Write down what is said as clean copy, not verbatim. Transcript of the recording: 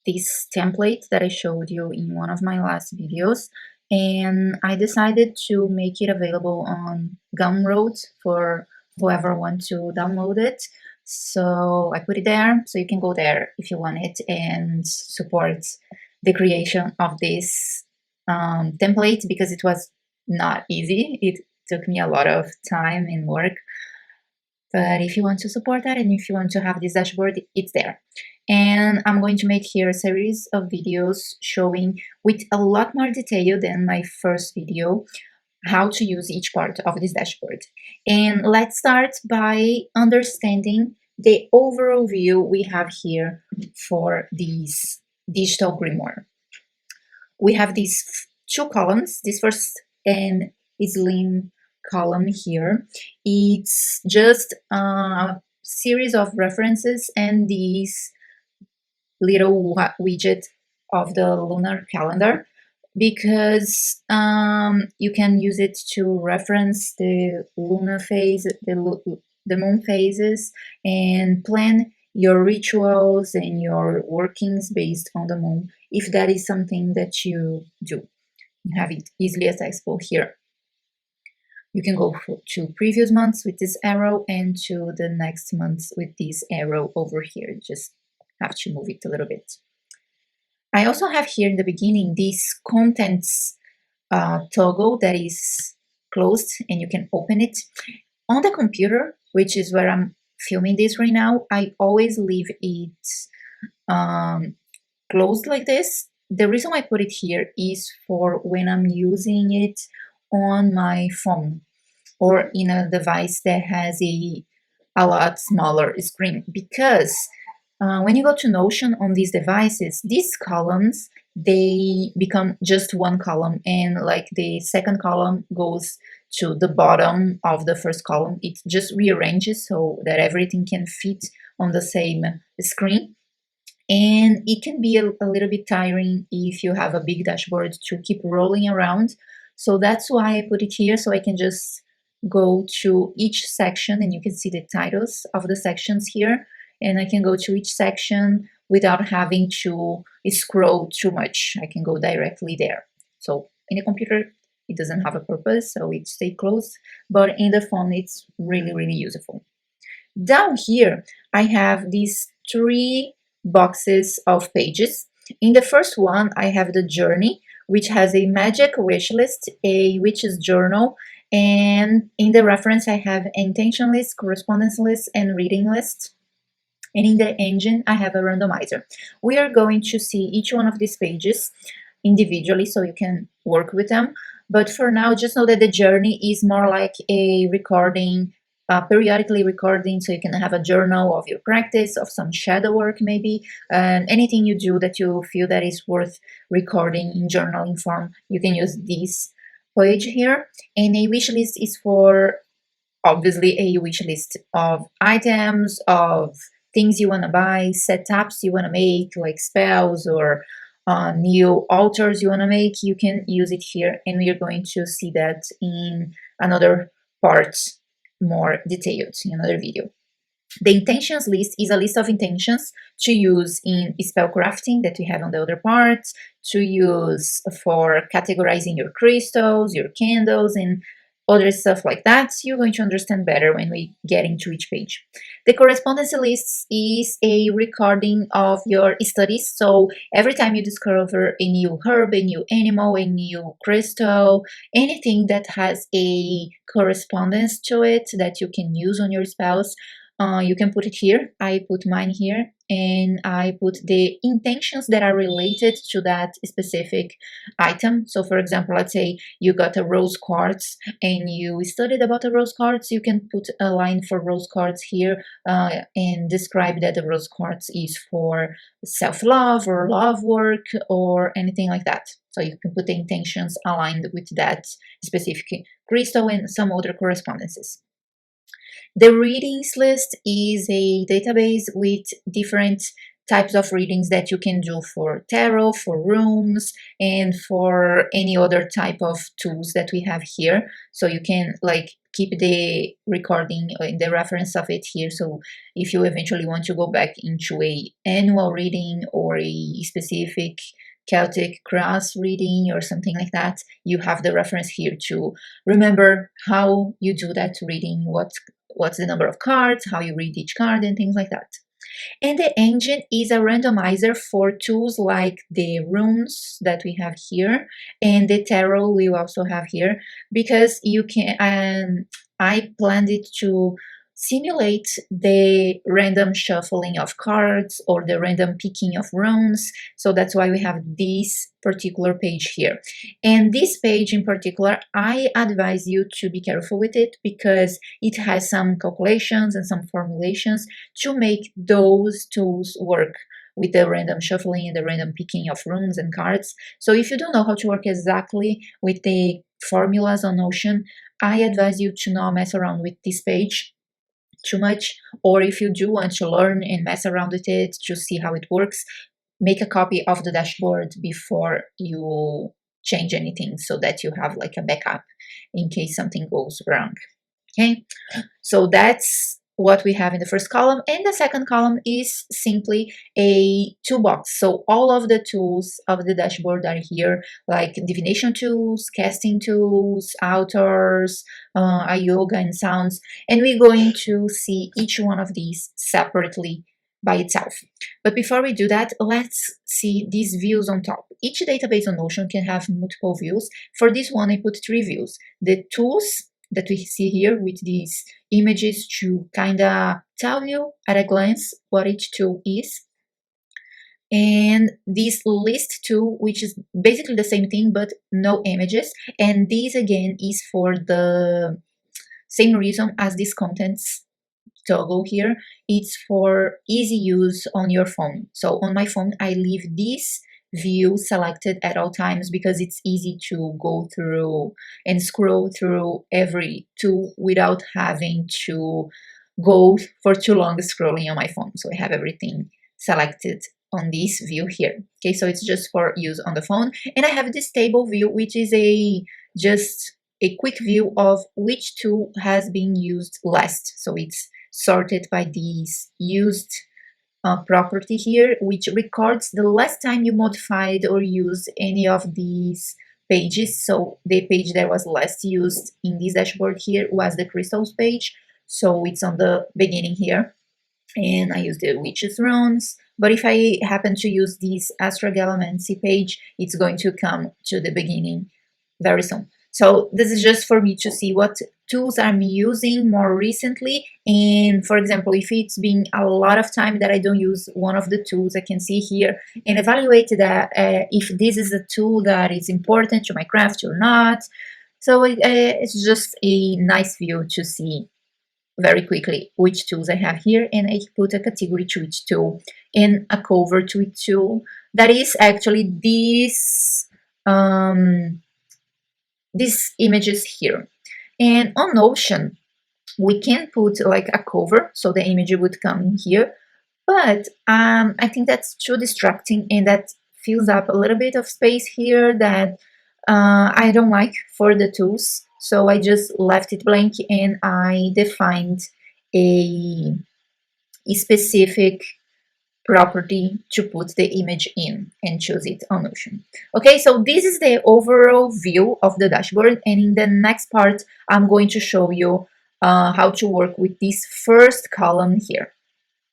this template that I showed you in one of my last videos, and I decided to make it available on Gumroad for whoever wants to download it. So I put it there, so you can go there if you want it and support the creation of this template, because it was not easy. It took me a lot of time and work. But if you want to support that and if you want to have this dashboard, it's there. And I'm going to make here a series of videos showing with a lot more detail than my first video how to use each part of this dashboard. And let's start by understanding the overall view we have here for this digital grimoire. We have these two columns. This first and slim column here, it's just a series of references and this little widget of the lunar calendar, because you can use it to reference the lunar phase, the moon phases, and plan your rituals and your workings based on the moon, if that is something that you do. You have it easily accessible here. You can go to previous months with this arrow and to the next months with this arrow over here. Just have to move it a little bit. I also have here in the beginning this contents toggle that is closed and you can open it. On the computer, which is where I'm filming this right now, I always leave it closed like this. The reason I put it here is for when I'm using it on my phone or in a device that has a lot smaller screen, because when you go to Notion on these devices, these columns, they become just one column, and like the second column goes to the bottom of the first column. It just rearranges so that everything can fit on the same screen. And it can be a little bit tiring if you have a big dashboard to keep rolling around. So that's why I put it here, so I can just go to each section and you can see the titles of the sections here. And I can go to each section without having to scroll too much. I can go directly there. So in a computer, it doesn't have a purpose, so it stays closed. But in the phone, it's really, really useful. Down here, I have these three boxes of pages. In the first one, I have the journey, which has a magic wish list, a witch's journal, and in the reference, I have intention list, correspondence list, and reading list. And in the engine, I have a randomizer. We are going to see each one of these pages individually so you can work with them. But for now, just know that the journey is more like a recording, periodically recording, so you can have a journal of your practice, of some shadow work maybe, and anything you do that you feel that is worth recording in journaling form, you can use this page here. And a wish list is for, obviously, a wish list of items, of things you want to buy, setups you want to make, like spells or new altars you want to make. You can use it here, and we are going to see that in another part, more detailed in another video. The intentions list is a list of intentions to use in spell crafting that we have on the other part, to use for categorizing your crystals, your candles, and other stuff like that. You're going to understand better when we get into each page. The correspondence list is a recording of your studies. So every time you discover a new herb, a new animal, a new crystal, anything that has a correspondence to it that you can use on your spells, you can put it here. I put mine here, and I put the intentions that are related to that specific item. So for example, let's say you got a rose quartz and you studied about the rose quartz, you can put a line for rose quartz here and describe that the rose quartz is for self-love or love work or anything like that. So you can put the intentions aligned with that specific crystal and some other correspondences. The readings list is a database with different types of readings that you can do for tarot, for rooms, and for any other type of tools that we have here. So you can like keep the recording and the reference of it here. So if you eventually want to go back into a annual reading or a specific Celtic cross reading or something like that, you have the reference here to remember how you do that reading, what's the number of cards, how you read each card, and things like that. And the engine is a randomizer for tools like the runes that we have here and the tarot we also have here, because you can, I planned it to simulate the random shuffling of cards or the random picking of runes. So that's why we have this particular page here. And this page in particular, I advise you to be careful with it because it has some calculations and some formulations to make those tools work with the random shuffling and the random picking of runes and cards. So if you don't know how to work exactly with the formulas on Notion, I advise you to not mess around with this page too much, or if you do want to learn and mess around with it to see how it works, make a copy of the dashboard before you change anything so that you have like a backup in case something goes wrong. Okay, so that's what we have in the first column, and the second column is simply a toolbox. So all of the tools of the dashboard are here, like divination tools, casting tools, altars, yoga and sounds, and we're going to see each one of these separately by itself. But before we do that, let's see these views on top. Each database on Notion can have multiple views. For this one, I put 3 views. The tools that we see here with these images to kind of tell you at a glance what each tool is. And this list tool, which is basically the same thing but no images. And this again is for the same reason as this contents toggle here. It's for easy use on your phone. So on my phone, I leave this view selected at all times because it's easy to go through and scroll through every tool without having to go for too long scrolling on my phone. So I have everything selected on this view here. Okay, so it's just for use on the phone. And I have this table view, which is just a quick view of which tool has been used last. So it's sorted by these used property here, which records the last time you modified or used any of these pages. So the page that was last used in this dashboard here was the crystals page. So it's on the beginning here. And I use the witches runes. But if I happen to use this astrogalamancy page, it's going to come to the beginning very soon. So this is just for me to see what tools I'm using more recently. And for example, if it's been a lot of time that I don't use one of the tools, I can see here and evaluate that if this is a tool that is important to my craft or not. So it's just a nice view to see very quickly which tools I have here, and I put a category to each tool and a cover to each tool. That is actually these images here. And on Notion, we can put like a cover, so the image would come in here. But I think that's too distracting, and that fills up a little bit of space here that I don't like for the tools. So I just left it blank and I defined a specific property to put the image in and choose it on Notion. Okay, so this is the overall view of the dashboard, and in the next part I'm going to show you how to work with this first column here.